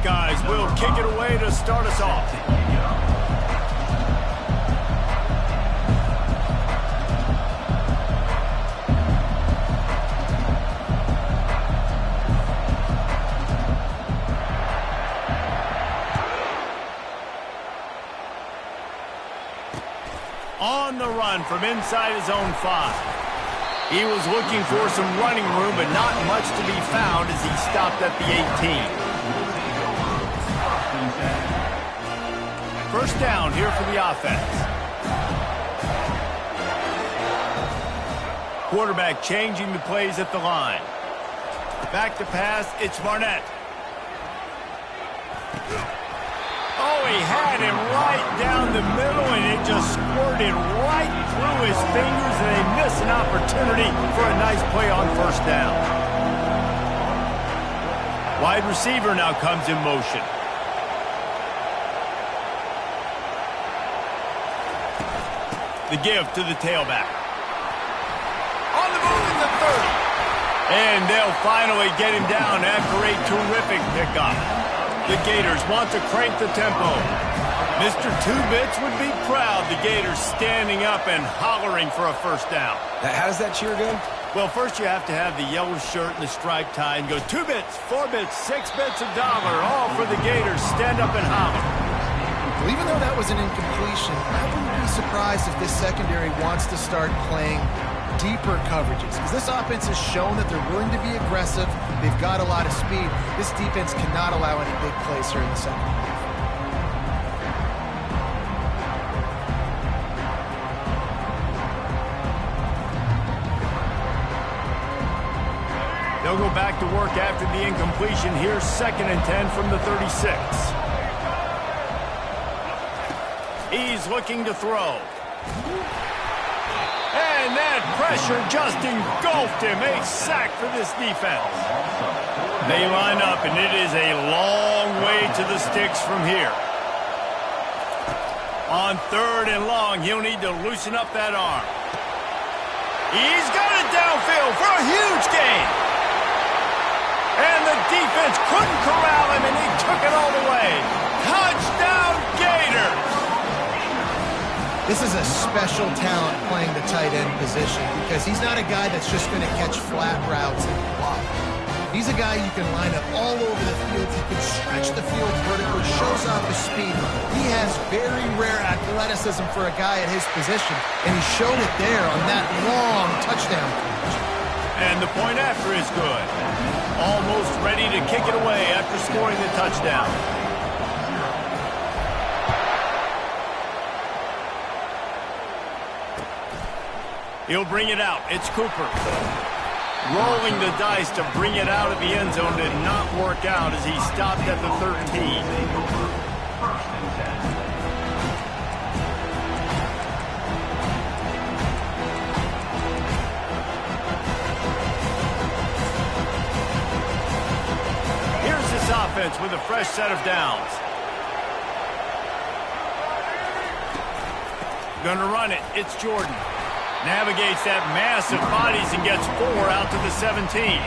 Buckeyes will kick it away to start us off. On the run from inside his own 5. He was looking for some running room, but not much to be found as he stopped at the 18. First down here for the offense. Quarterback changing the plays at the line. Back to pass, it's Barnett. Oh, he had him right down the middle, and it just squirted right through his fingers, and they miss an opportunity for a nice play on first down. Wide receiver now comes in motion. The give to the tailback. On the move in the 30. And they'll finally get him down after a terrific pickup. The Gators want to crank the tempo. Mr. Two-Bits would be proud. The Gators standing up and hollering for a first down. How does that cheer go? Well, first you have to have the yellow shirt and the striped tie and go 2 bits, 4 bits, 6 bits, $1, all for the Gators. Stand up and holler. Well, even though that was an incompletion, I wouldn't be surprised if this secondary wants to start playing deeper coverages, because this offense has shown that they're willing to be aggressive. They've got a lot of speed. This defense cannot allow any big plays here in the second half. They'll go back to work after the incompletion. Here's 2nd and 10 from the 36. He's looking to throw. And that pressure just engulfed him. A sack for this defense. They line up, and it is a long way to the sticks from here. On 3rd and long, he'll need to loosen up that arm. He's got it downfield for a huge gain. And the defense couldn't corral him, and he took it all the way. Touchdown, Gators! This is a special talent playing the tight end position, because he's not a guy that's just going to catch flat routes and block. He's a guy you can line up all over the field. He can stretch the field vertically, shows off his speed. He has very rare athleticism for a guy at his position, and he showed it there on that long touchdown catch. And the point after is good. Almost ready to kick it away after scoring the touchdown. He'll bring it out. It's Cooper. Rolling the dice to bring it out of the end zone did not work out as he stopped at the 13. Here's this offense with a fresh set of downs. Gonna run it. It's Jordan. Navigates that massive bodies and gets 4 out to the 17.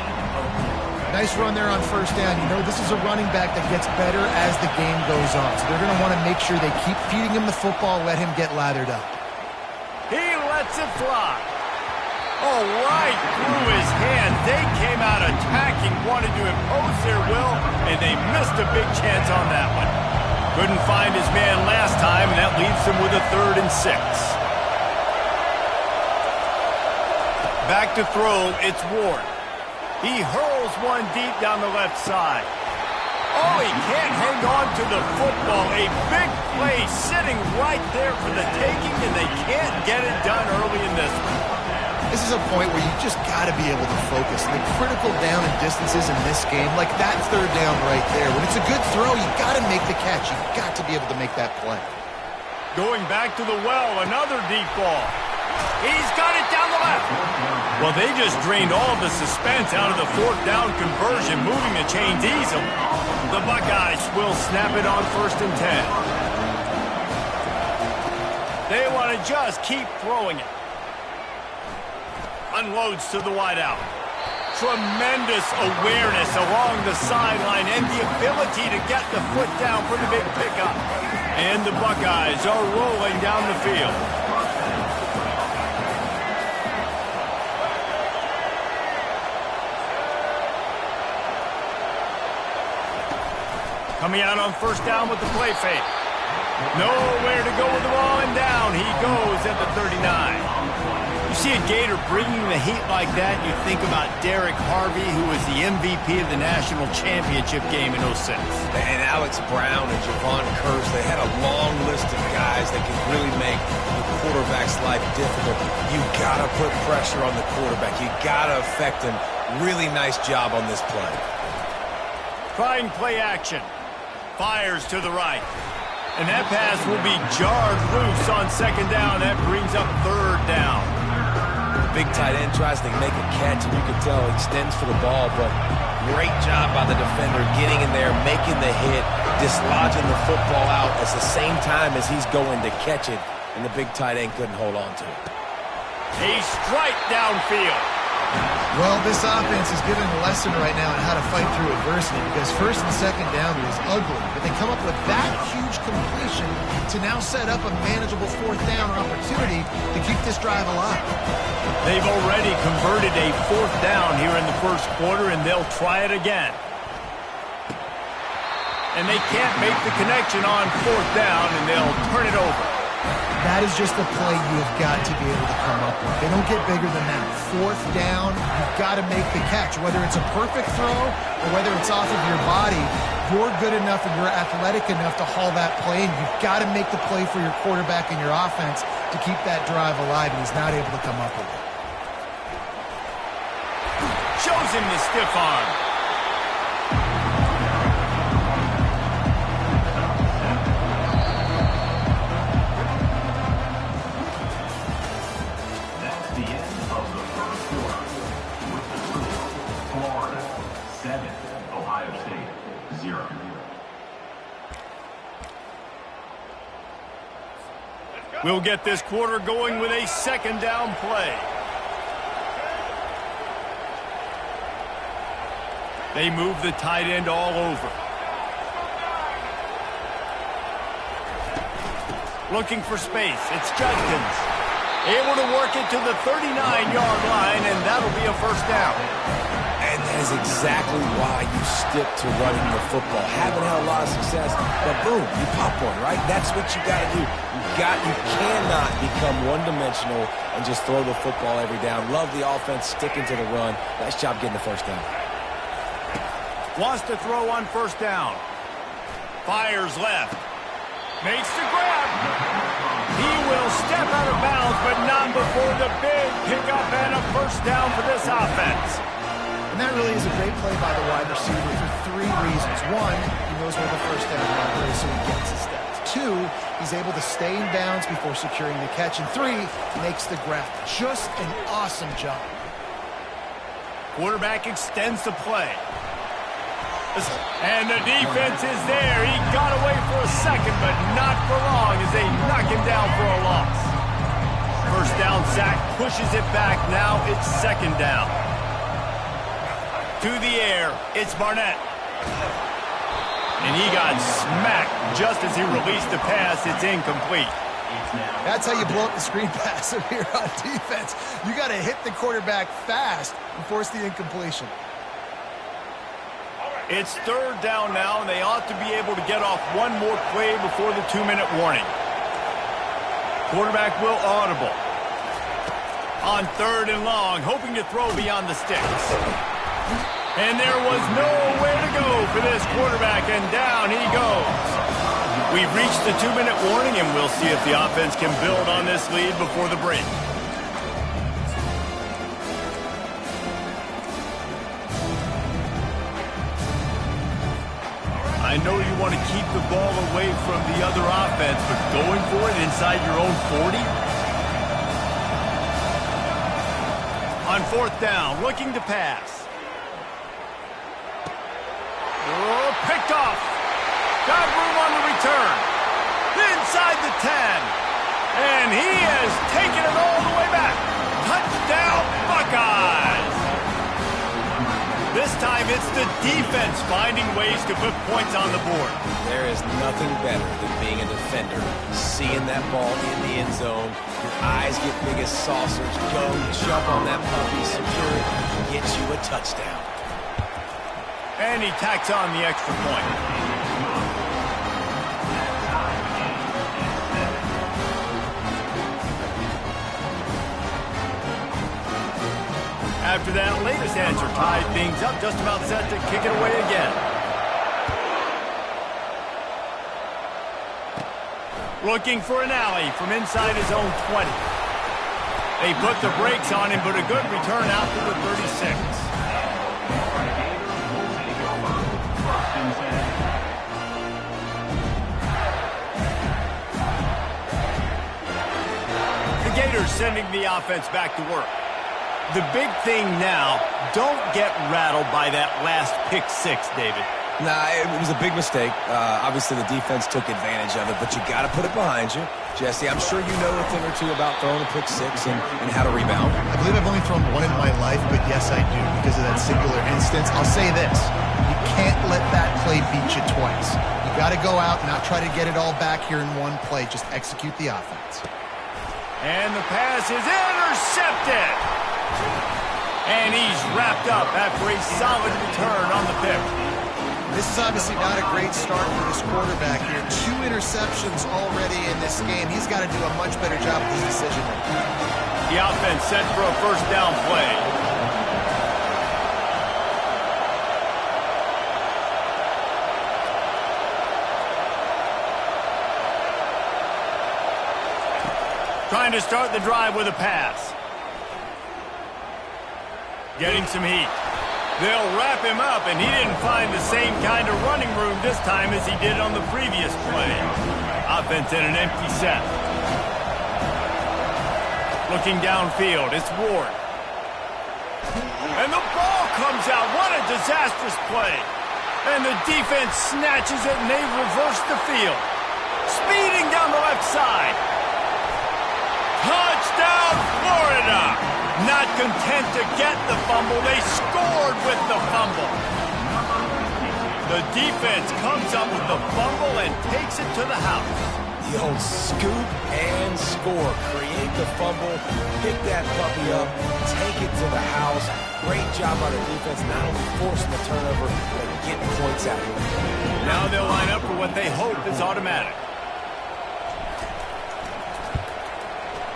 Nice run there on first down. You know, this is a running back that gets better as the game goes on. So they're going to want to make sure they keep feeding him the football, let him get lathered up. He lets it fly. Oh, right through his hand. They came out attacking, wanted to impose their will, and they missed a big chance on that one. Couldn't find his man last time, and that leaves him with a 3rd and 6. Back to throw, it's Ward. He hurls one deep down the left side. Oh, he can't hang on to the football. A big play sitting right there for the taking, and they can't get it done early in this one. This is a point where you just got to be able to focus. The critical down and distances in this game, like that 3rd down right there. When it's a good throw, you got to make the catch. You've got to be able to make that play. Going back to the well, another deep ball. He's got it down the left. Well, they just drained all the suspense out of the 4th down conversion, moving the chains easily. The Buckeyes will snap it on 1st and 10. They want to just keep throwing it. Unloads to the wideout. Tremendous awareness along the sideline and the ability to get the foot down for the big pickup. And the Buckeyes are rolling down the field. Coming out on first down with the play fake. Nowhere to go with the ball, and down he goes at the 39. You see a Gator bringing the heat like that, you think about Derek Harvey, who was the MVP of the national championship game in 06. And Alex Brown and Javon Curse, they had a long list of guys that could really make the quarterback's life difficult. You got to put pressure on the quarterback. You got to affect him. Really nice job on this play. Trying play action. Fires to the right. And that pass will be jarred loose on second down. That brings up third down. Big tight end tries to make a catch, and you can tell he extends for the ball, but great job by the defender getting in there, making the hit, dislodging the football out at the same time as he's going to catch it, and the big tight end couldn't hold on to it. A strike downfield. Well, this offense is giving a lesson right now on how to fight through adversity, because first and second down was ugly, but they come up with that huge completion to now set up a manageable fourth down opportunity to keep this drive alive. They've already converted a fourth down here in the first quarter, and they'll try it again. And they can't make the connection on fourth down, and they'll turn it over. That is just a play you have got to be able to come up with. They don't get bigger than that. Fourth down, you've got to make the catch. Whether it's a perfect throw or whether it's off of your body, you're good enough and you're athletic enough to haul that play, and you've got to make the play for your quarterback and your offense to keep that drive alive, and he's not able to come up with it. Shows him the stiff arm. We'll get this quarter going with a second down play. They move the tight end all over. Looking for space. It's Judkins. Able to work it to the 39-yard line, and that'll be a first down. And that is exactly why you stick to running the football. Haven't had a lot of success, but boom, you pop one, right? That's what you got to do. You cannot become one-dimensional and just throw the football every down. Love the offense sticking to the run. Nice job getting the first down. Wants to throw on first down. Fires left. Makes the grab. He will step out of bounds, but not before the big pickup and a first down for this offense. And that really is a great play by the wide receiver for three reasons. One, he knows where the first down marker is, so he gets his steps. Two, he's able to stay in bounds before securing the catch. And three, makes the grab. Just an awesome job. Quarterback extends the play. And the defense is there. He got away for a second, but not for long as they knock him down for a loss. First down sack pushes it back. Now it's second down. To the air, it's Barnett. And he got smacked just as he released the pass. It's incomplete. That's how you blow up the screen pass here on defense. You got to hit the quarterback fast and force the incompletion. It's third down now, and they ought to be able to get off one more play before the 2-minute warning. Quarterback will audible. On third and long, hoping to throw beyond the sticks. And there was nowhere to go for this quarterback, and down he goes. We've reached the 2-minute warning, and we'll see if the offense can build on this lead before the break. I know you want to keep the ball away from the other offense, but going for it inside your own 40? On fourth down, looking to pass. Oh, picked off. Got room on the return. Inside the 10. And he has taken it all the way back. Touchdown, Buckeyes. Dave, it's the defense finding ways to put points on the board. There is nothing better than being a defender. Seeing that ball in the end zone, your eyes get big as saucers. Go, jump on that puppy, secure it, get you a touchdown. And he tacks on the extra point. After that latest answer tied things up, just about set to kick it away again. Looking for an alley from inside his own 20. They put the brakes on him, but a good return out to the 36. The Gators sending the offense back to work. The big thing now, don't get rattled by that last pick six, David. Nah, it was a big mistake. Obviously, the defense took advantage of it, but you got to put it behind you. Jesse, I'm sure you know a thing or two about throwing a pick six and how to rebound. I believe I've only thrown one in my life, but yes, I do, because of that singular instance. I'll say this. You can't let that play beat you twice. You got to go out and not try to get it all back here in one play. Just execute the offense. And the pass is intercepted. And he's wrapped up after a solid return on the pick. This is obviously not a great start for this quarterback here. 2 interceptions already in this game. He's got to do a much better job with his decision making. The offense set for a first down play. Trying to start the drive with a pass. Getting some heat. They'll wrap him up, and he didn't find the same kind of running room this time as he did on the previous play. Offense in an empty set. Looking downfield, it's Ward. And the ball comes out. What a disastrous play. And the defense snatches it, and they reverse the field. Speeding down the left side. Touchdown, Florida! Not content to get the fumble, they scored with the fumble. The defense comes up with the fumble and takes it to the house. The old scoop and score. Create the fumble, pick that puppy up, take it to the house. Great job by the defense, not only forcing the turnover, but getting points out of it. Now they'll line up for what they hope is automatic.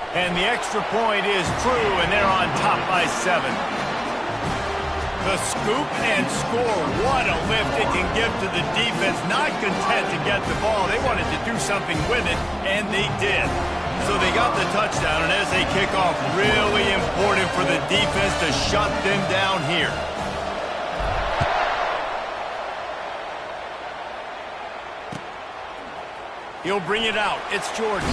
And the extra point is true, and they're on top by 7. The scoop and score. What a lift it can give to the defense. Not content to get the ball. They wanted to do something with it, and they did. So they got the touchdown, and as they kick off, really important for the defense to shut them down here. He'll bring it out. It's Jordan.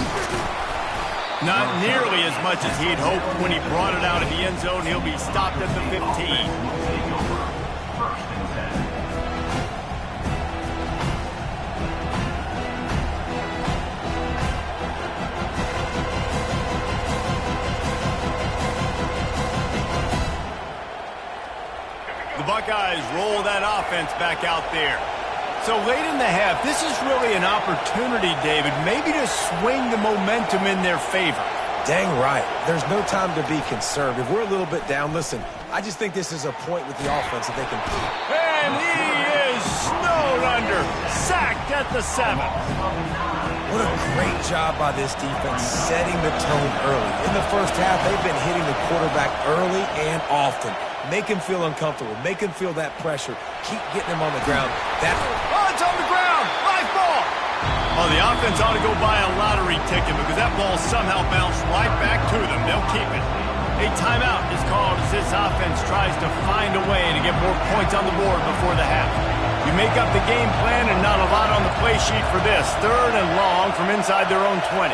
Not nearly as much as he'd hoped when he brought it out of the end zone. He'll be stopped at the 15. The Buckeyes roll that offense back out there. So late in the half, this is really an opportunity, David, maybe to swing the momentum in their favor. Dang right. There's no time to be concerned. If we're a little bit down, listen, I just think this is a point with the offense that they can beat. And he is snowed under, sacked at the 7. What a great job by this defense setting the tone early. In the first half, they've been hitting the quarterback early and often. Make him feel uncomfortable. Make him feel that pressure. Keep getting him on the ground. It's on the ground. Live ball. Well, the offense ought to go buy a lottery ticket because that ball somehow bounced right back to them. They'll keep it. A timeout is called as this offense tries to find a way to get more points on the board before the half. You make up the game plan and not a lot on the play sheet for this. 3rd and long from inside their own 20.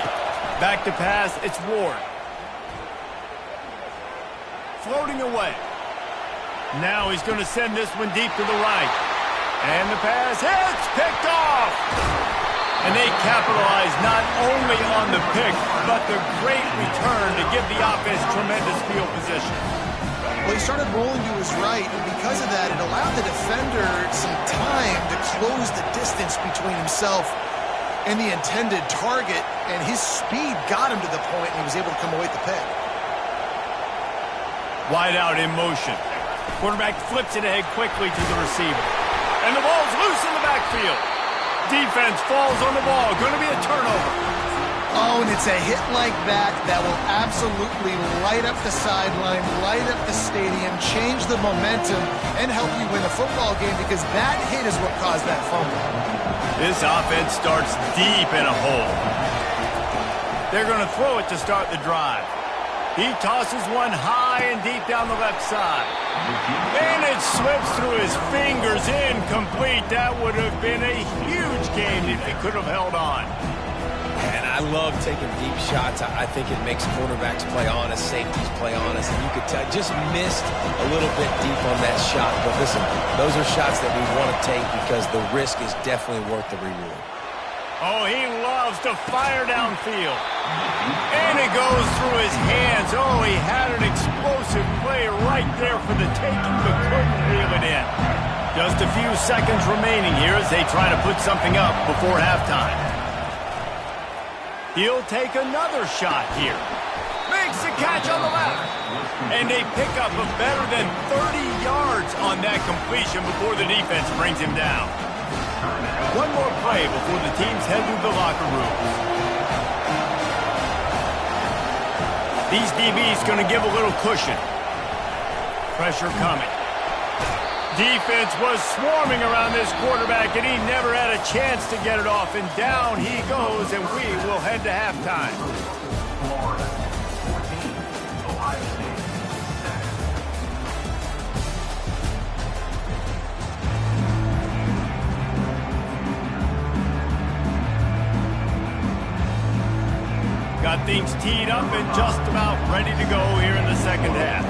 Back to pass, it's Ward. Floating away. Now he's going to send this one deep to the right. And the pass hits, picked off. And they capitalize not only on the pick, but the great return to give the offense tremendous field position. Well, he started rolling to his right, and because of that, it allowed the defender some time to close the distance between himself and the intended target, and his speed got him to the point, and he was able to come away with the pick. Wide out in motion. Quarterback flips it ahead quickly to the receiver. And the ball's loose in the backfield. Defense falls on the ball. Going to be a turnover. Oh, and it's a hit like that that will absolutely light up the sideline, light up the stadium, change the momentum, and help you win a football game, because that hit is what caused that fumble. This offense starts deep in a hole. They're going to throw it to start the drive. He tosses one high and deep down the left side. And it slips through his fingers, incomplete. That would have been a huge game if he could have held on. And I love taking deep shots. I think it makes quarterbacks play honest, safeties play honest. And you could tell, just missed a little bit deep on that shot. But listen, those are shots that we want to take because the risk is definitely worth the reward. Oh, he loves to fire downfield. And it goes through his hands. Oh, he had an explosive play right there for the taking, but couldn't reel it in. Just a few seconds remaining here as they try to put something up before halftime. He'll take another shot here. Makes the catch on the left. And they pick up a better than 30 yards on that completion before the defense brings him down. One more play before the teams head to the locker rooms. These DBs going to give a little cushion. Pressure coming. Defense was swarming around this quarterback, and he never had a chance to get it off. And down he goes, and we will head to halftime. Got things teed up and just about ready to go here in the second half.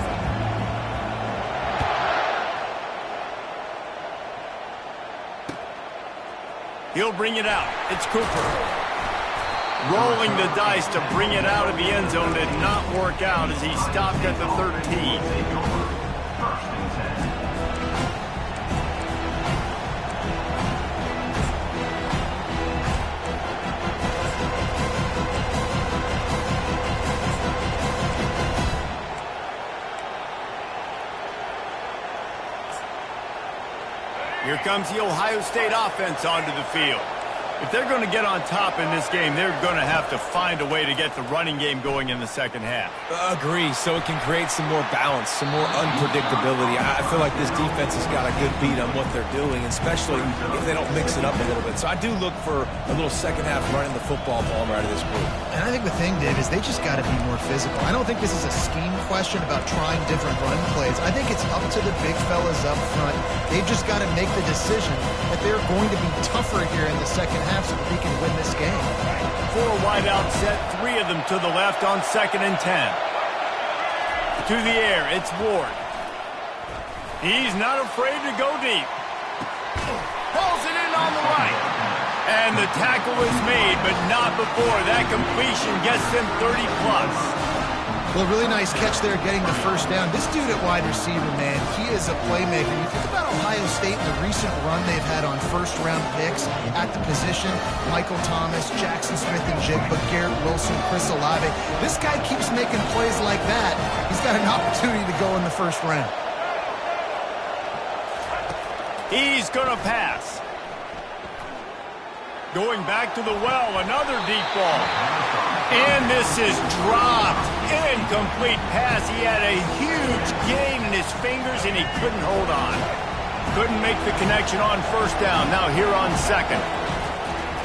He'll bring it out. It's Cooper. Rolling the dice to bring it out of the end zone did not work out as he stopped at the 13. Here comes the Ohio State offense onto the field. If they're going to get on top in this game, they're going to have to find a way to get the running game going in the second half. Agree, so it can create some more balance, some more unpredictability. I feel like this defense has got a good beat on what they're doing, especially if they don't mix it up a little bit. So I do look for a little second half running the football ball right of this group. And I think the thing, Dave, is they just got to be more physical. I don't think this is a scheme question about trying different run plays. I think it's up to the big fellas up front. They've just got to make the decision that they're going to be tougher here in the second half so that they can win this game. 4 wide out set, 3 of them to the left on 2nd and 10. To the air, it's Ward. He's not afraid to go deep. Pulls it in on the right. And the tackle is made, but not before. That completion gets them 30+. Well, really nice catch there getting the first down. This dude at wide receiver, man, he is a playmaker. You think about Ohio State and the recent run they've had on first-round picks at the position. Michael Thomas, Jackson Smith-Njigba, Garrett Wilson, Chris Olave. This guy keeps making plays like that. He's got an opportunity to go in the first round. He's going to pass. Going back to the well, another deep ball. And this is dropped. Incomplete pass. He had a huge gain in his fingers, and he couldn't hold on. Couldn't make the connection on first down. Now here on second.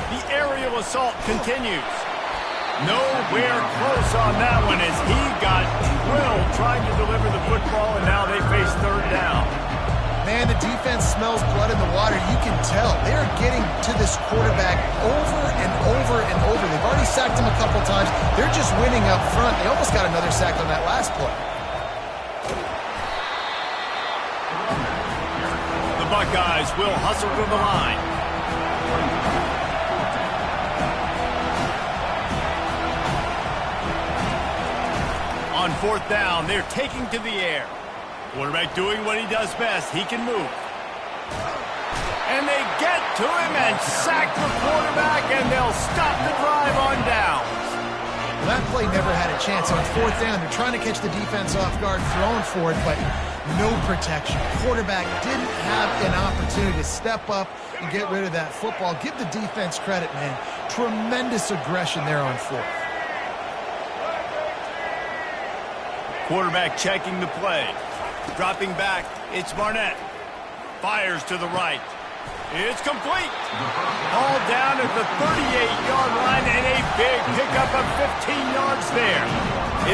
The aerial assault continues. Nowhere close on that one as he got drilled trying to deliver the football, and now they face third down. Man, the defense smells blood in the water. You can tell. They are getting to this quarterback over and over and over. They've already sacked him a couple times. They're just winning up front. They almost got another sack on that last play. The Buckeyes will hustle to the line. On 4th down, they're taking to the air. Quarterback doing what he does best. He can move. And they get to him and sack the quarterback, and they'll stop the drive on downs. Well, that play never had a chance. On fourth down, they're trying to catch the defense off guard, throwing for it, but no protection. Quarterback didn't have an opportunity to step up and get rid of that football. Give the defense credit, man. Tremendous aggression there on fourth. Quarterback checking the play. Dropping back, it's Barnett. Fires to the right. It's complete. All down at the 38-yard line, and a big pickup of 15 yards there.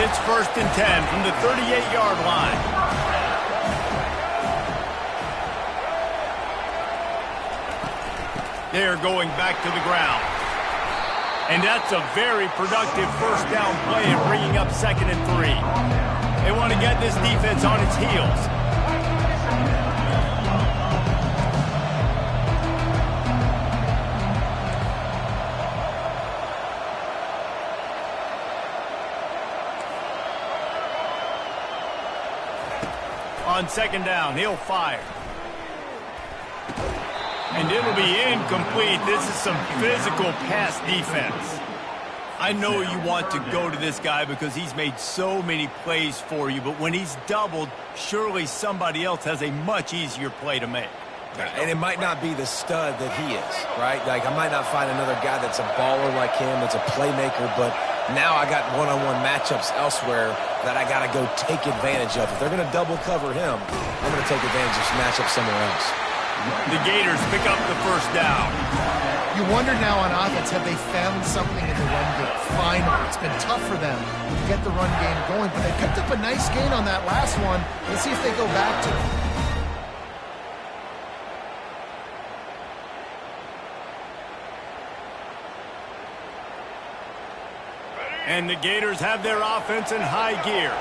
It's 1st and 10 from the 38-yard line. They're going back to the ground. And that's a very productive first down play and bringing up 2nd and 3. They want to get this defense on its heels. On 2nd down, he'll fire. And it'll be incomplete. This is some physical pass defense. I know you want to go to this guy because he's made so many plays for you, but when he's doubled, surely somebody else has a much easier play to make. And it might not be the stud that he is, right? Like, I might not find another guy that's a baller like him, that's a playmaker, but now I got one-on-one matchups elsewhere that I got to go take advantage of. If they're going to double cover him, I'm going to take advantage of this matchup somewhere else. The Gators pick up the first down. You wonder now on offense, have they found something in the run game? Finally, it's been tough for them to get the run game going, but they picked up a nice gain on that last one. Let's see if they go back to it. And the Gators have their offense in high gear.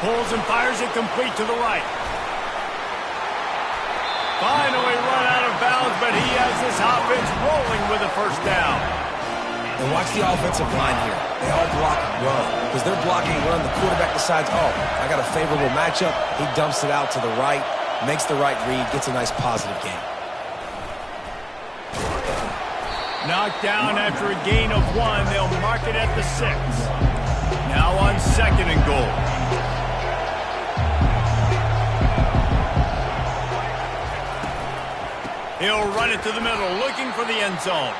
Pulls and fires it complete to the right. Finally run out of bounds, but he has this offense rolling with a first down. And watch the offensive line here. They all block run. Because they're blocking run, the quarterback decides, oh, I got a favorable matchup. He dumps it out to the right, makes the right read, gets a nice positive gain. Knocked down after a gain of 1. They'll mark it at the 6. Now on 2nd and goal. He'll run it to the middle, looking for the end zone.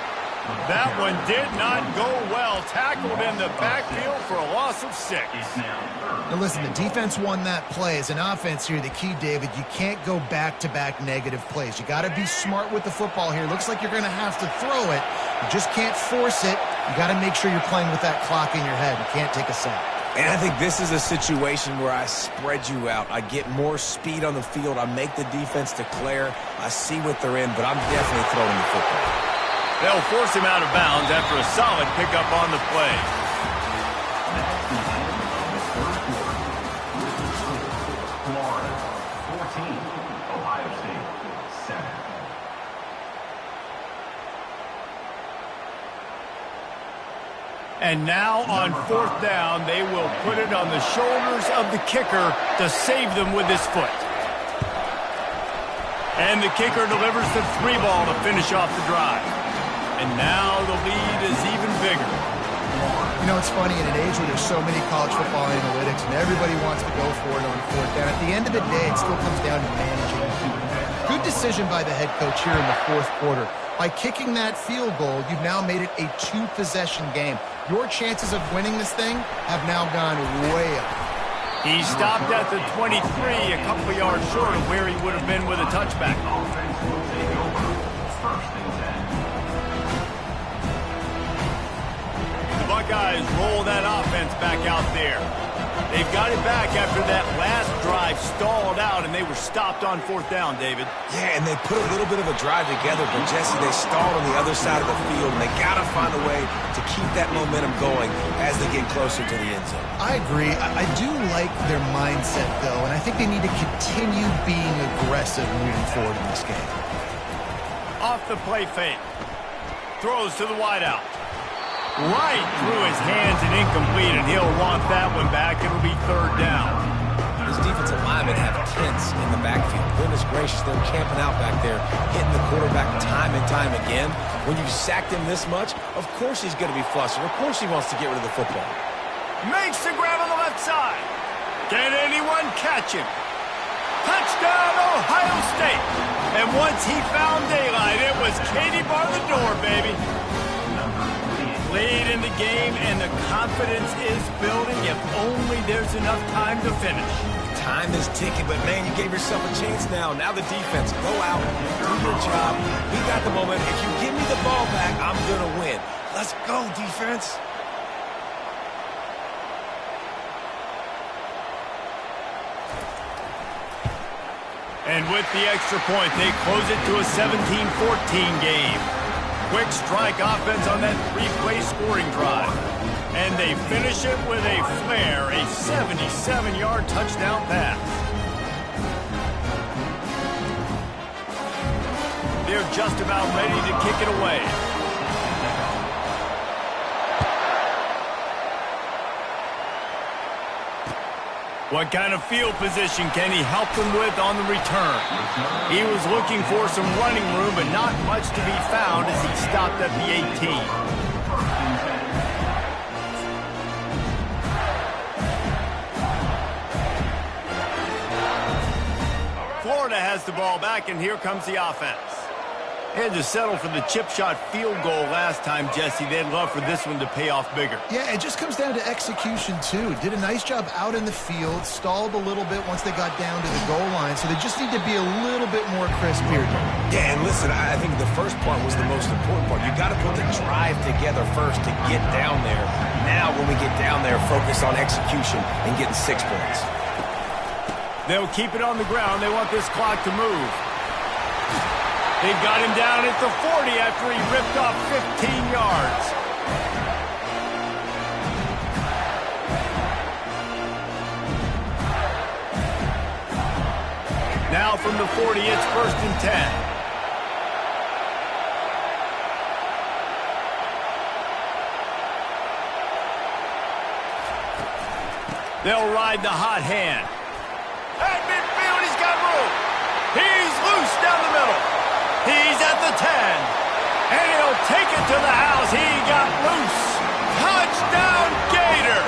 That one did not go well. Tackled in the backfield for a loss of 6. Now listen, the defense won that play. As an offense here, the key, David, you can't go back-to-back negative plays. You got to be smart with the football here. Looks like you're going to have to throw it. You just can't force it. You got to make sure you're playing with that clock in your head. You can't take a sack. And I think this is a situation where I spread you out. I get more speed on the field. I make the defense declare. I see what they're in, but I'm definitely throwing the football. They'll force him out of bounds after a solid pickup on the play. Florida 14, Ohio State 7. And now on 4th down, they will put it on the shoulders of the kicker to save them with his foot. And the kicker delivers the 3 ball to finish off the drive. And now the lead is even bigger. You know, it's funny, in an age where there's so many college football analytics and everybody wants to go for it on 4th down, at the end of the day, it still comes down to managing. Good decision by the head coach here in the 4th quarter. By kicking that field goal, you've now made it a 2-possession game. Your chances of winning this thing have now gone way up. He stopped at the 23, a couple of yards short of where he would have been with a touchback. Offense will take over 1st and 10. The Buckeyes roll that offense back out there. They've got it back after that last drive stalled out, and they were stopped on 4th down, David. Yeah, and they put a little bit of a drive together, but, Jesse, they stalled on the other side of the field, and they got to find a way to keep that momentum going as they get closer to the end zone. I agree. I do like their mindset, though, and I think they need to continue being aggressive moving forward in this game. Off the play fake. Throws to the wideout. Right through his hands and incomplete, and he'll want that one back. It'll be third down. His defensive linemen have tents in the backfield. Goodness gracious, they're camping out back there, hitting the quarterback time and time again. When you sacked him this much, of course he's going to be flustered. Of course he wants to get rid of the football. Makes the grab on the left side. Can anyone catch him? Touchdown, Ohio State. And once he found daylight, it was Katie bar the door, baby. Lead in the game, and the confidence is building if only there's enough time to finish. Time is ticking, but man, you gave yourself a chance now. Now the defense, go out, do your job. We got the moment. If you give me the ball back, I'm going to win. Let's go, defense. And with the extra point, they close it to a 17-14 game. Quick strike offense on that three-play scoring drive. And they finish it with a flair, a 77-yard touchdown pass. They're just about ready to kick it away. What kind of field position can he help them with on the return? He was looking for some running room, but not much to be found as he stopped at the 18. Florida has the ball back, and here comes the offense. They had to settle for the chip shot field goal last time, Jesse. They'd love for this one to pay off bigger. Yeah, it just comes down to execution, too. Did a nice job out in the field, stalled a little bit once they got down to the goal line, so they just need to be a little bit more crisp here. Yeah, and listen, I think the first part was the most important part. You got to put the drive together first to get down there. Now, when we get down there, focus on execution and getting 6 points. They'll keep it on the ground. They want this clock to move. They've got him down at the 40 after he ripped off 15 yards. Now from the 40, it's 1st and 10. They'll ride the hot hand. At midfield, he's got room. He's loose down the middle. He's at the 10. And he'll take it to the house. He got loose. Touchdown, Gator.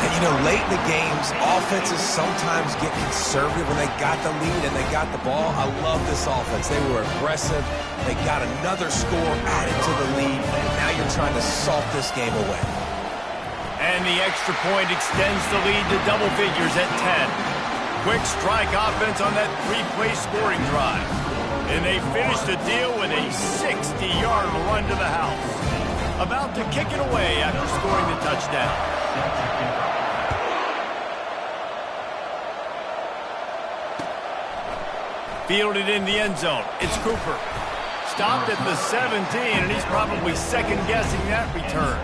And, you know, late in the games, offenses sometimes get conservative when they got the lead and they got the ball. I love this offense. They were aggressive. They got another score added to the lead. Now you're trying to salt this game away. And the extra point extends the lead to double figures at 10. Quick strike offense on that three-play scoring drive. And they finish the deal with a 60-yard run to the house. About to kick it away after scoring the touchdown. Fielded in the end zone. It's Cooper. Stopped at the 17, and he's probably second-guessing that return.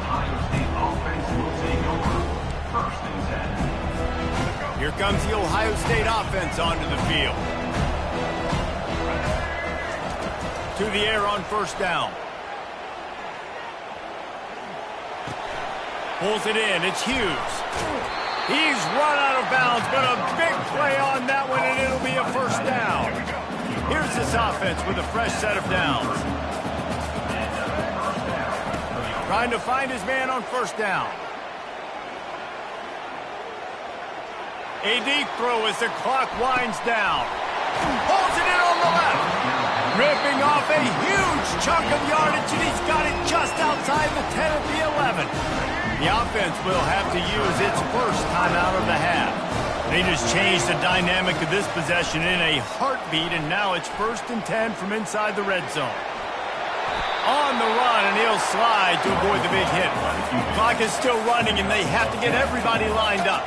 Here comes the Ohio State offense onto the field. To the air on 1st down. Pulls it in. It's Hughes. He's run out of bounds, but a big play on that one, and it'll be a 1st down. Here's this offense with a fresh set of downs. Trying to find his man on 1st down. A deep throw as the clock winds down. Holds it in on the left. Ripping off a huge chunk of yardage, and he's got it just outside the 10 at the 11. The offense will have to use its first timeout of the half. They just changed the dynamic of this possession in a heartbeat, and now it's 1st and 10 from inside the red zone. On the run, and he'll slide to avoid the big hit. Clock is still running, and they have to get everybody lined up.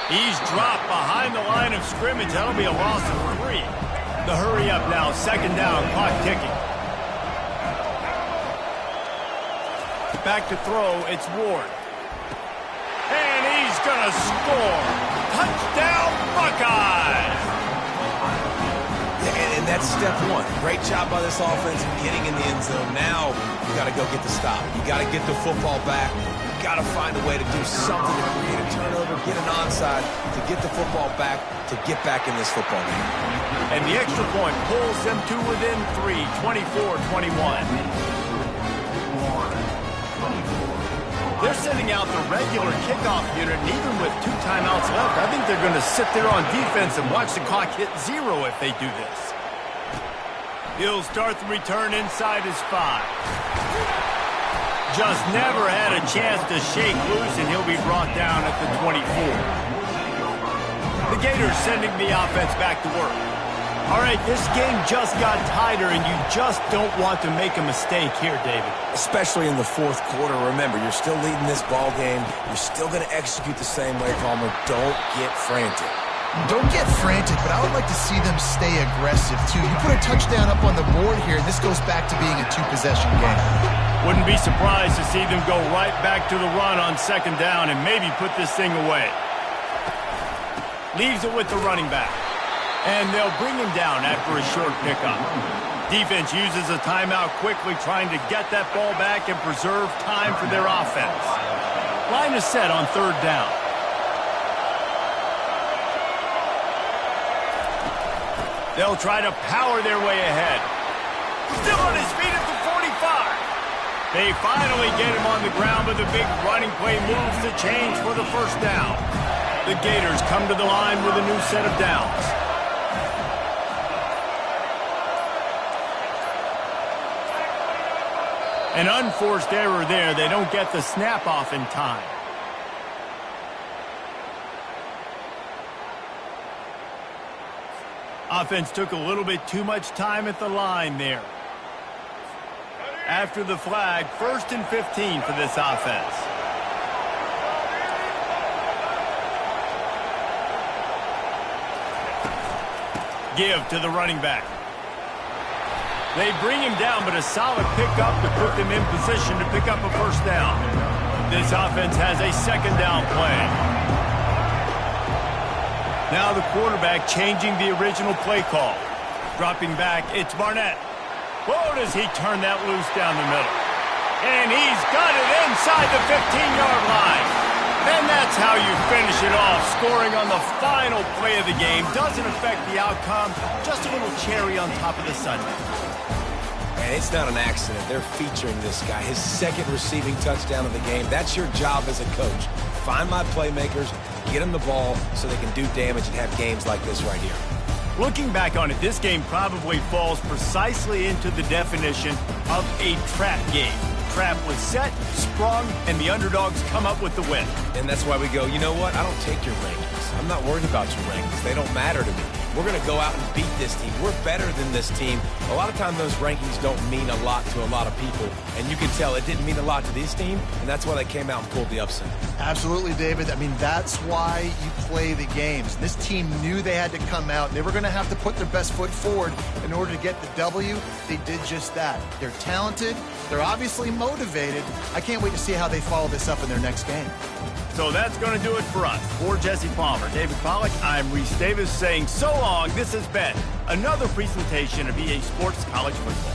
He's dropped behind the line of scrimmage. That'll be a loss of 3. The hurry up now, 2nd down, clock ticking. Back to throw, it's Ward. And he's going to score. Touchdown, Buckeyes! And that's step one. Great job by this offense getting in the end zone. Now you got to go get the stop. You got to get the football back. You got to find a way to do something to create a turnover, get an onside, to get the football back, to get back in this football game. And the extra point pulls them to within 3, 24-21. They're sending out the regular kickoff unit, and even with 2 timeouts left, I think they're going to sit there on defense and watch the clock hit 0 if they do this. He'll start the return inside his 5. Just never had a chance to shake loose, and he'll be brought down at the 24. The Gators sending the offense back to work. All right, this game just got tighter, and you just don't want to make a mistake here, David. Especially in the fourth quarter. Remember, you're still leading this ball game. You're still going to execute the same way, Palmer. Don't get frantic. Don't get frantic, but I would like to see them stay aggressive, too. You put a touchdown up on the board here, and this goes back to being a 2-possession game. Wouldn't be surprised to see them go right back to the run on 2nd down and maybe put this thing away. Leaves it with the running back. And they'll bring him down after a short pickup. Defense uses a timeout quickly, trying to get that ball back and preserve time for their offense. Line is set on 3rd down. They'll try to power their way ahead. Still on his feet at the 45. They finally get him on the ground, but the big running play moves the change for the 1st down. The Gators come to the line with a new set of downs. An unforced error there. They don't get the snap off in time. Offense took a little bit too much time at the line there. After the flag, 1st and 15 for this offense. Give to the running back. They bring him down, but a solid pickup to put them in position to pick up a 1st down. This offense has a 2nd down play. Now the quarterback changing the original play call. Dropping back, it's Barnett. Whoa, does he turn that loose down the middle. And he's got it inside the 15-yard line. And that's how you finish it off. Scoring on the final play of the game doesn't affect the outcome. Just a little cherry on top of the sundae. And it's not an accident. They're featuring this guy. His 2nd receiving touchdown of the game. That's your job as a coach. Find my playmakers, get them the ball so they can do damage and have games like this right here. Looking back on it, this game probably falls precisely into the definition of a trap game. Trap was set, sprung, and the underdogs come up with the win. And that's why we go, you know what? I don't take your rankings. I'm not worried about your rankings. They don't matter to me. We're going to go out and beat this team. We're better than this team. A lot of times those rankings don't mean a lot to a lot of people. And you can tell it didn't mean a lot to this team, and that's why they came out and pulled the upset. Absolutely, David. I mean, that's why you play the games. This team knew they had to come out. They were going to have to put their best foot forward in order to get the W. They did just that. They're talented. They're obviously motivated. I can't wait to see how they follow this up in their next game. So that's going to do it for us. For Jesse Palmer, David Pollack, I'm Reese Davis saying so long. This has been another presentation of EA Sports College Football.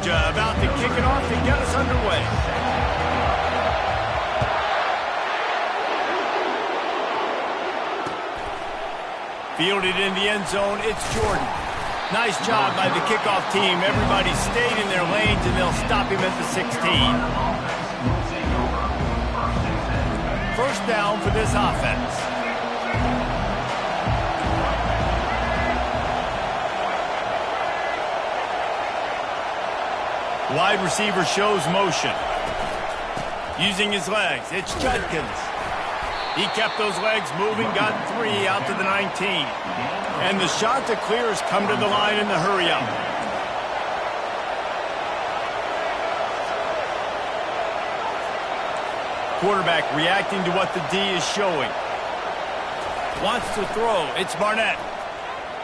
Georgia about to kick it off to get us underway. Fielded in the end zone, it's Jordan. Nice job by the kickoff team. Everybody stayed in their lanes, and they'll stop him at the 16. First down for this offense. Wide receiver shows motion. Using his legs, it's Judkins. He kept those legs moving, got 3 out to the 19. And the shot to clear has come to the line in the hurry-up. Quarterback reacting to what the D is showing. Wants to throw. It's Barnett.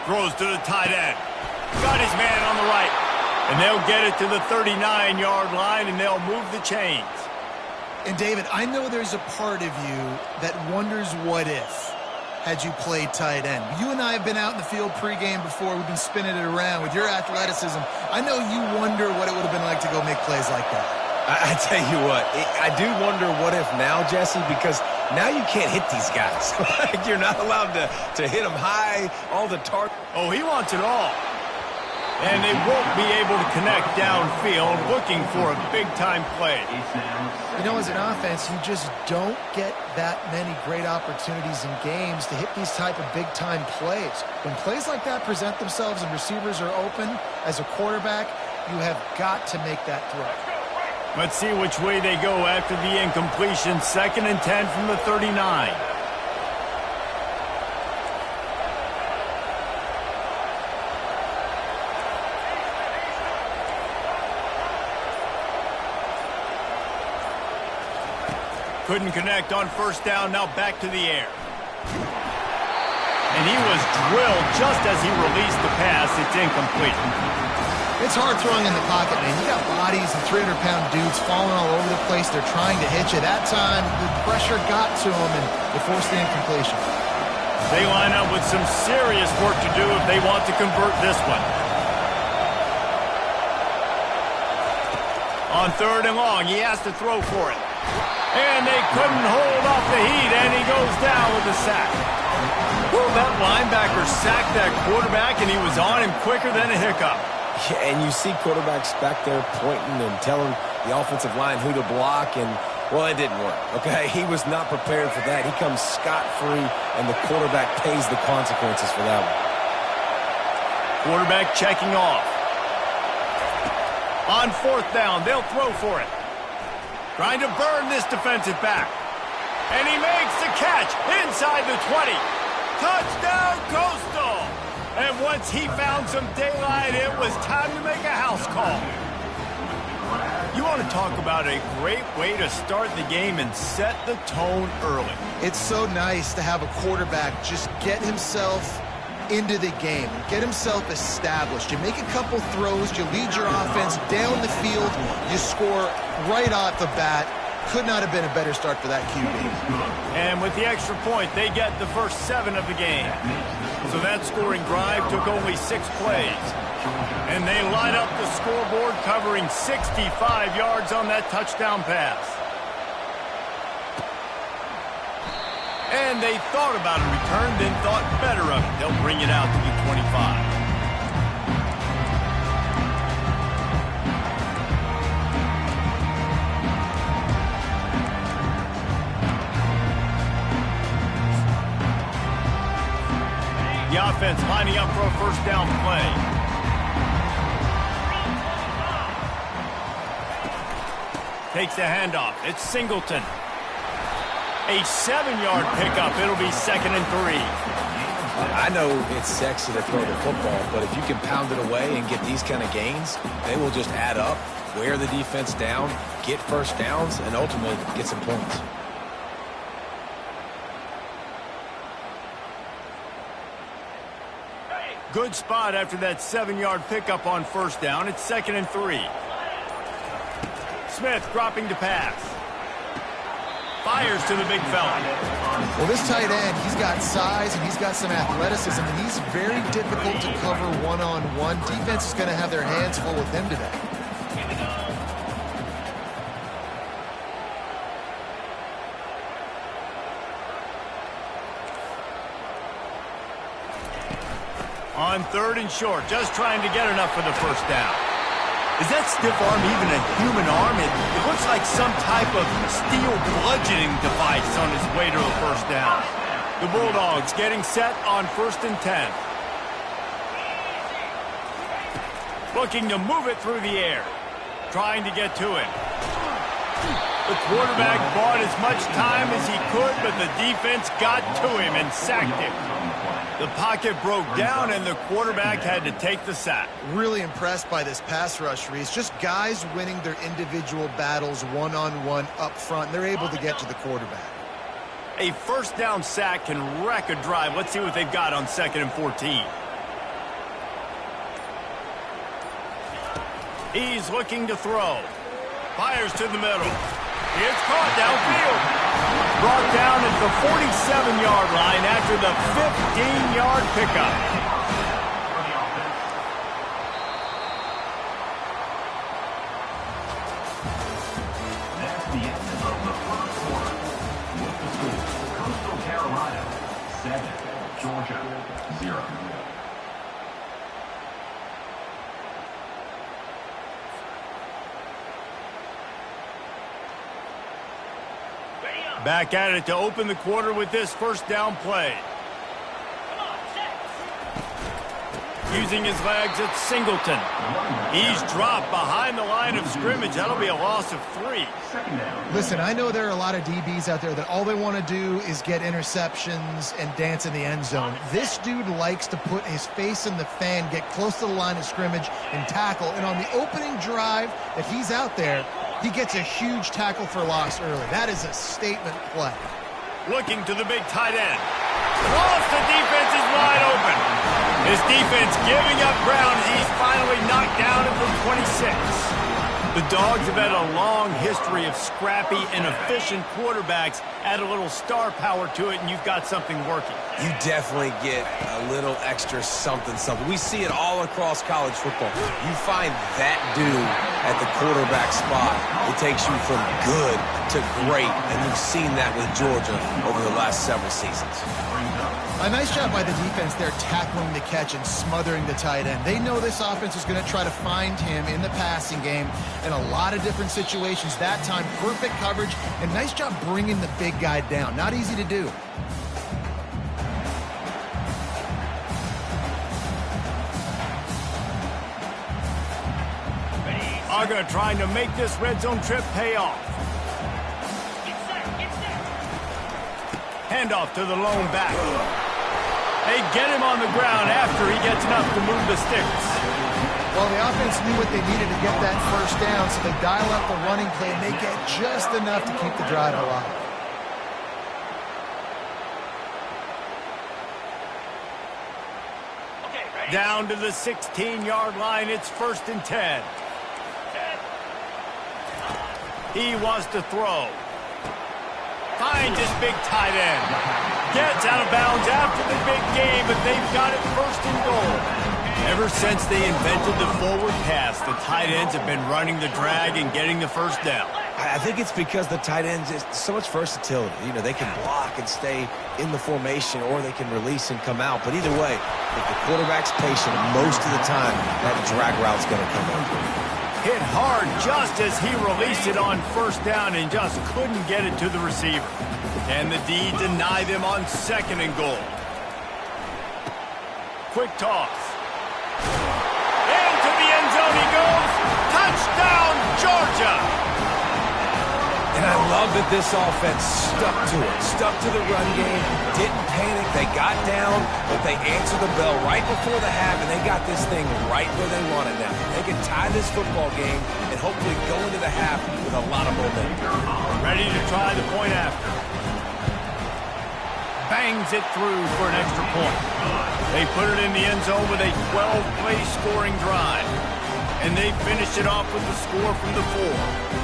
Throws to the tight end. Got his man on the right. And they'll get it to the 39-yard line, and they'll move the chains. And, David, I know there's a part of you that wonders what if had you played tight end. You and I have been out in the field pregame before. We've been spinning it around with your athleticism. I know you wonder what it would have been like to go make plays like that. I tell you what, I do wonder what if now, Jesse, because now you can't hit these guys. You're not allowed to hit them high, all the target. Oh, he wants it all. And they won't be able to connect downfield, looking for a big-time play. You know, as an offense, you just don't get that many great opportunities in games to hit these type of big-time plays. When plays like that present themselves and receivers are open, as a quarterback, you have got to make that throw. Let's see which way they go after the incompletion. 2nd and 10 from the 39. Couldn't connect on first down, now back to the air. And he was drilled just as he released the pass. It's incomplete. It's hard throwing in the pocket, man. You got bodies and 300-pound dudes falling all over the place. They're trying to hit you. That time, the pressure got to them, and it forced the incompletion. They line up with some serious work to do if they want to convert this one. On 3rd and long, he has to throw for it. And they couldn't hold off the heat, and he goes down with a sack. Whew, that linebacker sacked that quarterback, and he was on him quicker than a hiccup. Yeah, and you see quarterbacks back there pointing and telling the offensive line who to block, and, well, it didn't work, okay? He was not prepared for that. He comes scot-free, and the quarterback pays the consequences for that one. Quarterback checking off. On 4th down, they'll throw for it. Trying to burn this defensive back. And he makes the catch inside the 20. Touchdown, Coastal! And once he found some daylight, it was time to make a house call. You want to talk about a great way to start the game and set the tone early. It's so nice to have a quarterback just get himself into the game, get himself established. You make a couple throws, you lead your offense down the field, you score right off the bat. Could not have been a better start for that QB. And with the extra point, they get the first 7 of the game. So that scoring drive took only 6 plays. And they line up the scoreboard covering 65 yards on that touchdown pass. And they thought about a return, then thought better of it. They'll bring it out to the 25. The offense lining up for a first down play. Takes the handoff. It's Singleton. A 7-yard pickup. It'll be 2nd and 3. I know it's sexy to throw the football, but if you can pound it away and get these kind of gains, they will just add up, wear the defense down, get first downs, and ultimately get some points. Good spot after that 7-yard pickup on first down. It's 2nd and 3. Smith dropping to pass. Fires to the big fella. Well, this tight end, he's got size and he's got some athleticism, and he's very difficult to cover one-on-one. Defense is going to have their hands full with him today. On 3rd and short, just trying to get enough for the first down. Is that stiff arm even a human arm? It looks like some type of steel bludgeoning device on his way to the first down. The Bulldogs getting set on 1st and 10. Looking to move it through the air. Trying to get to it. The quarterback bought as much time as he could, but the defense got to him and sacked him. The pocket broke down, and the quarterback had to take the sack. Really impressed by this pass rush, Reese. Just guys winning their individual battles one-on-one up front. They're able to get to the quarterback. A first down sack can wreck a drive. Let's see what they've got on 2nd and 14. He's looking to throw. Fires to the middle. It's caught downfield. Brought down at the 47-yard line after the 15-yard pickup. That's the end of the first quarter. With the score, Coastal Carolina 7, Georgia 0. Back at it to open the quarter with this first down play. Using his legs, it's Singleton. He's dropped behind the line of scrimmage. That'll be a loss of 3. Listen, I know there are a lot of DBs out there that all they want to do is get interceptions and dance in the end zone. This dude likes to put his face in the fan, get close to the line of scrimmage, and tackle. And on the opening drive that he's out there, he gets a huge tackle for loss early. That is a statement play. Looking to the big tight end. Lost, the defense is wide open. His defense giving up ground as he's finally knocked down at the 26. The Dogs have had a long history of scrappy and efficient quarterbacks. Add a little star power to it, and you've got something working. You definitely get a little extra something. We see it all across college football. You find that dude at the quarterback spot, it takes you from good to great, and you've seen that with Georgia over the last several seasons. A nice job by the defense there, tackling the catch and smothering the tight end. They know this offense is going to try to find him in the passing game in a lot of different situations. That time, perfect coverage, and nice job bringing the big guy down. Not easy to do. Aga trying to make this red zone trip pay off. Handoff to the lone back. They get him on the ground after he gets enough to move the sticks. Well, the offense knew what they needed to get that first down, so they dial up the running play, and they get just enough to keep the drive alive. Down to the 16-yard line, it's 1st and 10. He wants to throw. Finds his big tight end. Gets out of bounds after the big game, but they've got it 1st and goal. Ever since they invented the forward pass, the tight ends have been running the drag and getting the first down. I think it's because the tight ends, it's so much versatility. You know, they can block and stay in the formation, or they can release and come out. But either way, if the quarterback's patient, most of the time, that drag route's going to come in. Hit hard just as he released it on 1st down and just couldn't get it to the receiver. And the D deny them on 2nd and goal. Quick toss. Into the end zone he goes. Touchdown, Georgia! And I love that this offense stuck to it, stuck to the run game, didn't panic. They got down, but they answered the bell right before the half, and they got this thing right where they want it now. They can tie this football game and hopefully go into the half with a lot of momentum. Ready to try the point after. Bangs it through for an extra point. They put it in the end zone with a 12-play scoring drive. And they finish it off with the score from the 4.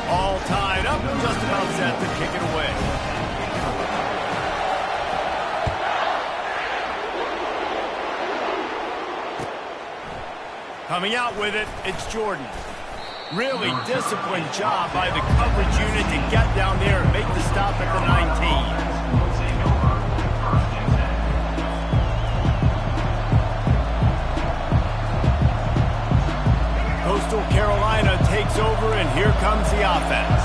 All tied up and just about set to kick it away. Coming out with it, it's Jordan. Really disciplined job by the coverage unit to get down there and make the stop at the 19. takes over, and here comes the offense.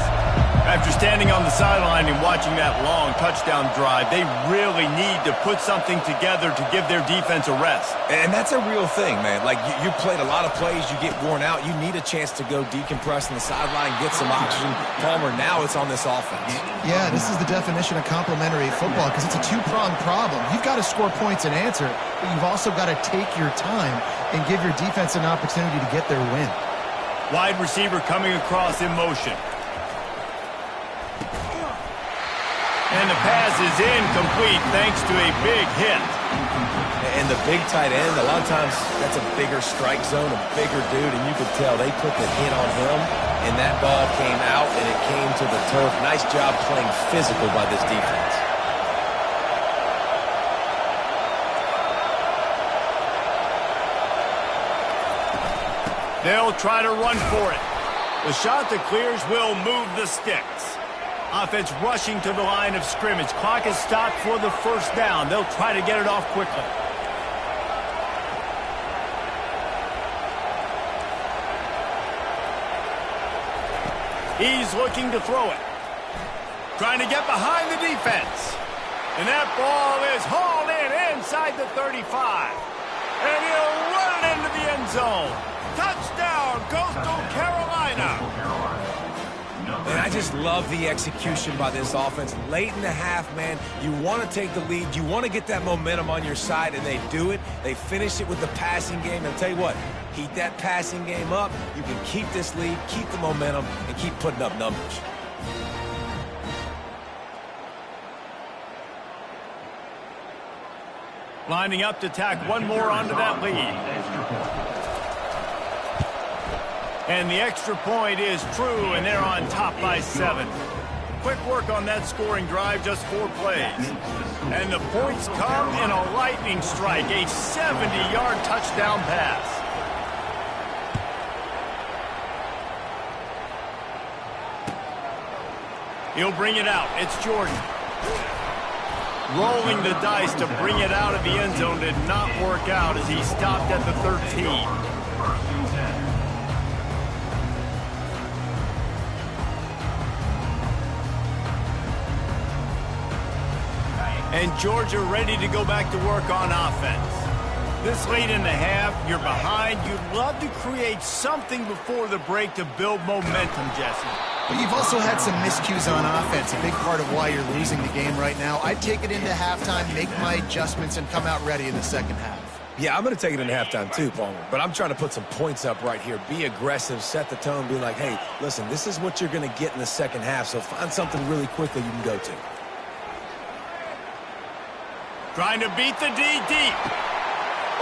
After standing on the sideline and watching that long touchdown drive, they really need to put something together to give their defense a rest. And that's a real thing, man. Like, you played a lot of plays, you get worn out, you need a chance to go decompress on the sideline, get some oxygen. Palmer, now it's on this offense. Yeah, this is the definition of complementary football because it's a two-pronged problem. You've got to score points and answer, but you've also got to take your time and give your defense an opportunity to get their win. Wide receiver coming across in motion. And the pass is incomplete thanks to a big hit. And the big tight end, a lot of times that's a bigger strike zone, a bigger dude, and you could tell they put the hit on him, and that ball came out, and it came to the turf. Nice job playing physical by this defense. They'll try to run for it. The shot that clears will move the sticks. Offense rushing to the line of scrimmage. Clock is stopped for the first down. They'll try to get it off quickly. He's looking to throw it. Trying to get behind the defense. And that ball is hauled in inside the 35. And he'll run it into the end zone. Touchdown, Coastal Carolina. And I just love the execution by this offense. Late in the half, man, you want to take the lead. You want to get that momentum on your side, and they do it. They finish it with the passing game. And I'll tell you what, heat that passing game up. You can keep this lead, keep the momentum, and keep putting up numbers. Lining up to tack one more onto that lead. And the extra point is true, and they're on top by 7. Quick work on that scoring drive, just 4 plays. And the points come in a lightning strike, a 70-yard touchdown pass. He'll bring it out. It's Jordan. Rolling the dice to bring it out of the end zone did not work out as he stopped at the 13. And Georgia ready to go back to work on offense. This late in the half, you're behind. You'd love to create something before the break to build momentum, Jesse. But you've also had some miscues on offense, a big part of why you're losing the game right now. I'd take it into halftime, make my adjustments, and come out ready in the second half. Yeah, I'm going to take it into halftime too, Palmer. But I'm trying to put some points up right here. Be aggressive, set the tone, be like, hey, listen, this is what you're going to get in the second half, so find something really quickly you can go to. Trying to beat the D deep.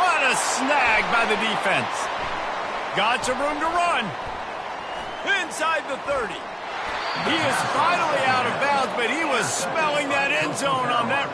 What a snag by the defense. Got some room to run. Inside the 30. He is finally out of bounds, but he was smelling that end zone on that